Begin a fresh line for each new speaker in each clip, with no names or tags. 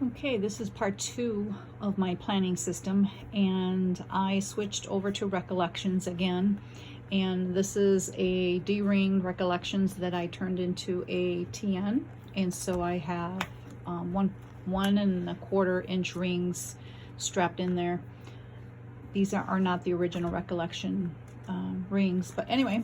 Okay, this is part 2 of my planning system, and I switched over to recollections again. And this is a D-ring recollections that I turned into a TN, and so I have 1.25 inch rings strapped in there. These are not the original recollection rings, but anyway.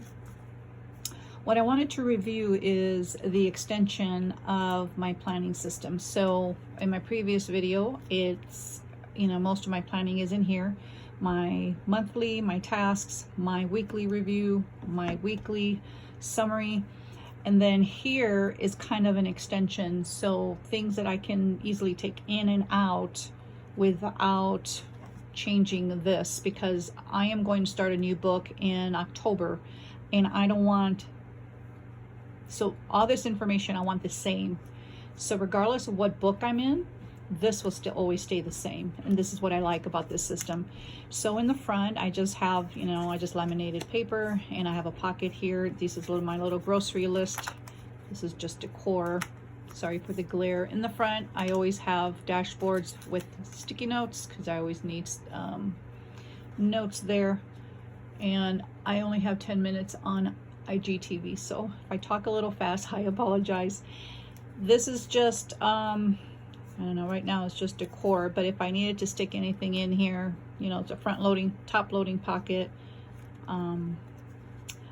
What I wanted to review is the extension of my planning system. So in my previous video, it's, most of my planning is in here. My monthly, my tasks, my weekly review, my weekly summary. And then here is kind of an extension. So things that I can easily take in and out without changing this, because I am going to start a new book in October, and I don't want, so all this information I want the same. So regardless of what book I'm in, this will still always stay the same. And this is what I like about this system. So in the front, I just have, I just laminated paper, and I have a pocket here. This is my little grocery list. This is just decor. Sorry for the glare. In the front, I always have dashboards with sticky notes, because I always need notes there. And I only have 10 minutes on IGTV, so if I talk a little fast, I apologize. This is just I don't know, right now it's just decor, but if I needed to stick anything in here, it's a front loading, top loading pocket. I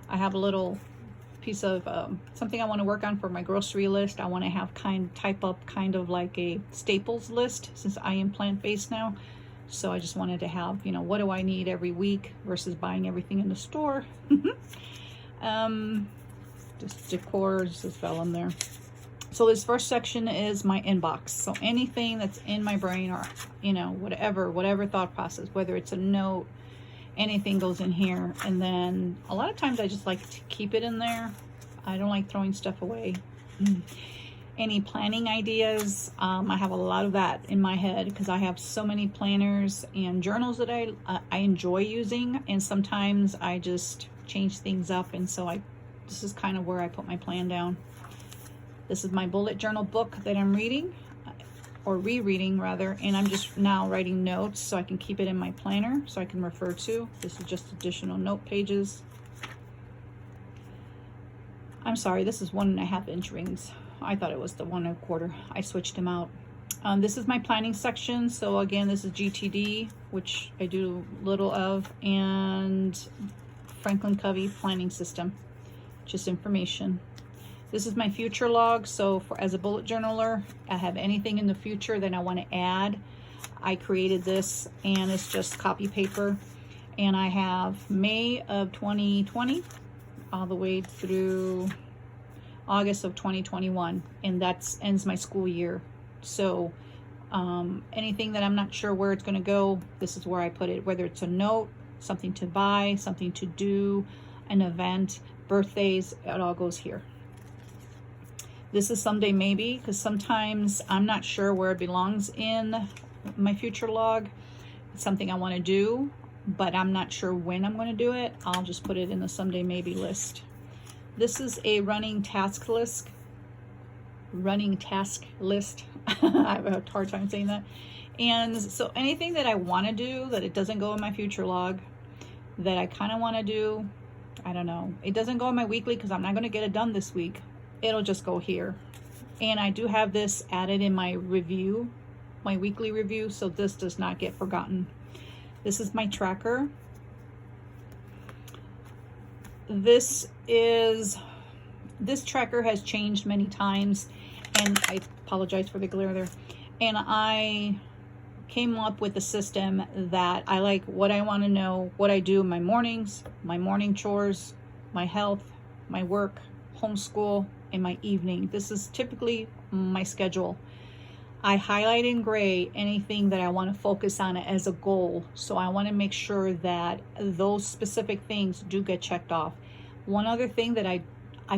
have a little piece of something I want to work on for my grocery list. I want to have type up kind of like a staples list, since I am plant-based now. So I just wanted to have, what do I need every week versus buying everything in the store. Just decor, just fell in there. So this first section is my inbox. So anything that's in my brain, or whatever thought process, whether it's a note, anything goes in here. And then a lot of times I just like to keep it in there. I don't like throwing stuff away. Any planning ideas, I have a lot of that in my head, because I have so many planners and journals that I enjoy using, and sometimes I just change things up, and so this is kind of where I put my plan down. This is my bullet journal book that I'm reading, or rereading rather, and I'm just now writing notes so I can keep it in my planner so I can refer to. This is just additional note pages. I'm sorry, this is 1.5 inch rings. I thought it was the 1.25. I switched them out. This is my planning section. So again, this is GTD, which I do little of, and Franklin Covey planning system, just information. This is my future log. So as a bullet journaler, I have anything in the future that I want to add. I created this, and it's just copy paper, and I have May of 2020 all the way through August of 2021, and that ends my school year. So anything that I'm not sure where it's going to go, this is where I put it, whether it's a note, something to buy, something to do, an event, birthdays, it all goes here. This is someday maybe, because sometimes I'm not sure where it belongs in my future log. It's something I want to do, but I'm not sure when I'm going to do it. I'll just put it in the someday maybe list. This is a running task list. I have a hard time saying that. And so anything that I want to do that it doesn't go in my future log, that I kind of want to do, I don't know. It doesn't go in my weekly because I'm not going to get it done this week. It'll just go here. And I do have this added in my review, my weekly review, so this does not get forgotten. This is my tracker. This tracker has changed many times, and I apologize for the glare there. And I came up with a system that I like, what I want to know, what I do in my mornings, my morning chores, my health, my work, homeschool, and my evening. This is typically my schedule. I highlight in gray anything that I want to focus on as a goal. So I want to make sure that those specific things do get checked off. One other thing that I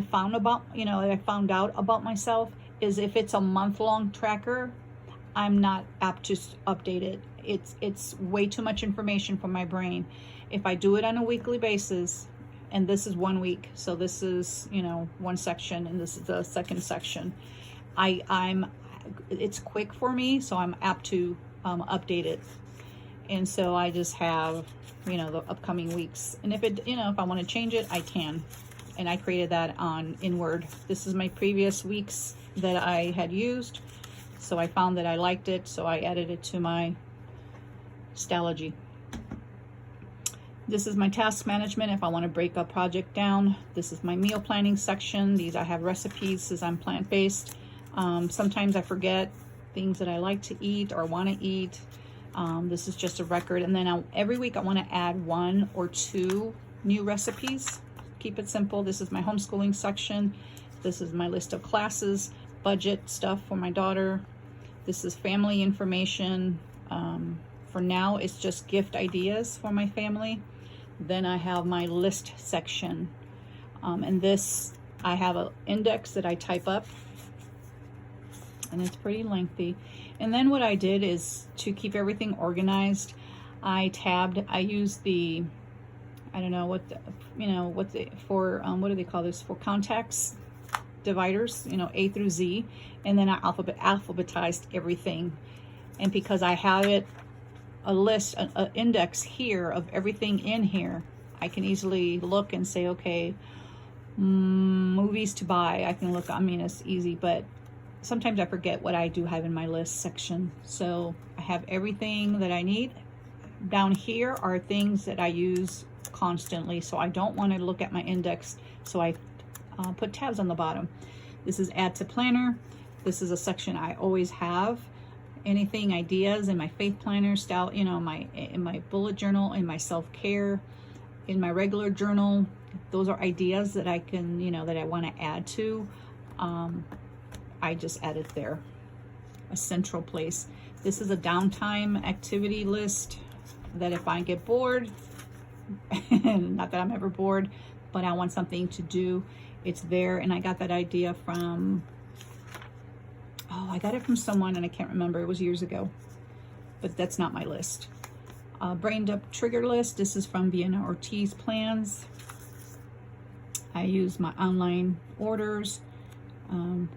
found out about myself is if it's a month-long tracker, I'm not apt to update it. It's way too much information for my brain. If I do it on a weekly basis, and this is 1 week, so this is one section, and this is the second section, I'm it's quick for me, so I'm apt to update it. And so I just have, you know, the upcoming weeks. And if it, you know, if I want to change it, I can. And I created that in Word. This is my previous weeks that I had used. So I found that I liked it, so I added it to my Stalogy. This is my task management if I want to break a project down. This is my meal planning section. These I have recipes as I'm plant-based. Sometimes I forget things that I like to eat or want to eat. This is just a record. And then every week I want to add 1 or 2 new recipes. Keep it simple. This is my homeschooling section. This is my list of classes, budget stuff for my daughter. This is family information. For now, it's just gift ideas for my family. Then I have my list section. And this, I have an index that I type up. And it's pretty lengthy. And then what I did is to keep everything organized, I used the, I don't know what the, you know, what do they call this, for contacts, dividers, you know, A through Z. And then I alphabetized everything. And because I have it, a list, an index here of everything in here, I can easily look and say, okay, movies to buy. I can look, I mean, it's easy, but sometimes I forget what I do have in my list section. So I have everything that I need. Down here are things that I use constantly, so I don't want to look at my index, so I put tabs on the bottom. This is add to planner. This is a section I always have. Anything, ideas in my faith planner style, you know, in my bullet journal, in my self-care, in my regular journal. Those are ideas that I can, you know, that I want to add to. I just add it there, a central place. This is a downtime activity list that if I get bored, not that I'm ever bored, but I want something to do, it's there. And I got that idea from, oh, I got it from someone and I can't remember, it was years ago, but that's not my list. Brain Dump trigger list, this is from Vienna Ortiz Plans. I use my online orders,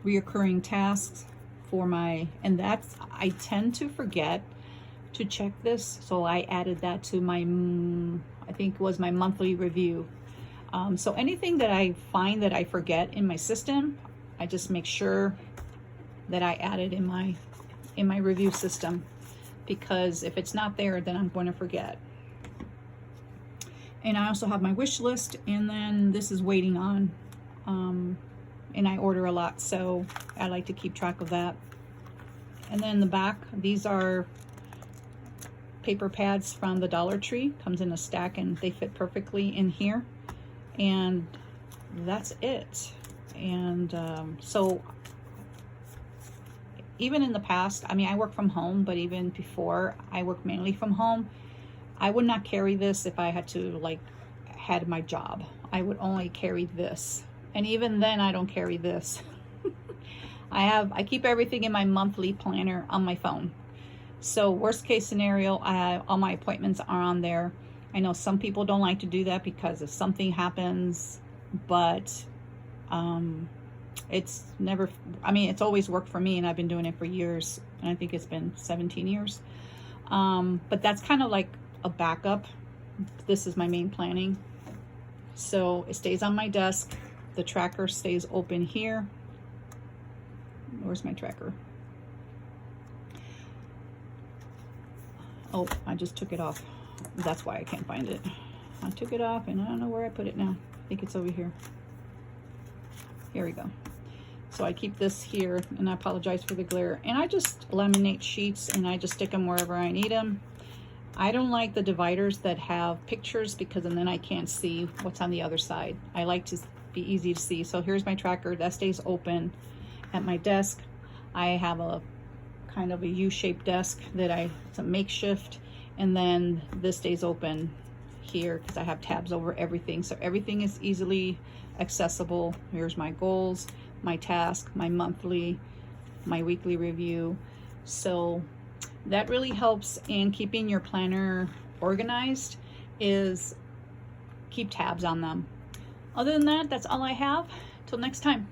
reoccurring tasks for my, and that's, I tend to forget to check this, so I added that to my, I think it was my monthly review. So anything that I find that I forget in my system, I just make sure that I add it in my review system, because if it's not there, then I'm going to forget. And I also have my wish list, and then this is waiting on, and I order a lot, so I like to keep track of that. And then the back, these are paper pads from the Dollar Tree, comes in a stack and they fit perfectly in here, and that's it. And so even in the past, I mean, I work from home, but even before I worked mainly from home, I would not carry this if I had to, like, had my job. I would only carry this. And even then, I don't carry this. I keep everything in my monthly planner on my phone. So worst case scenario, all my appointments are on there. I know some people don't like to do that because if something happens, but it's never, I mean, it's always worked for me, and I've been doing it for years, and I think it's been 17 years. But that's kind of like a backup. This is my main planning. So it stays on my desk. The tracker stays open here. Where's my tracker? Oh, I just took it off. That's why I can't find it. I took it off and I don't know where I put it now. I think it's over here. Here we go. So I keep this here, and I apologize for the glare. And I just laminate sheets and I just stick them wherever I need them. I don't like the dividers that have pictures, because then I can't see what's on the other side. I like to be easy to see. So here's my tracker that stays open at my desk. I have a kind of a U-shaped desk that it's a makeshift, and then this stays open here because I have tabs over everything, so everything is easily accessible. Here's my goals, my task, my monthly, my weekly review. So that really helps in keeping your planner organized, is keep tabs on them. Other than that, that's all I have. Till next time.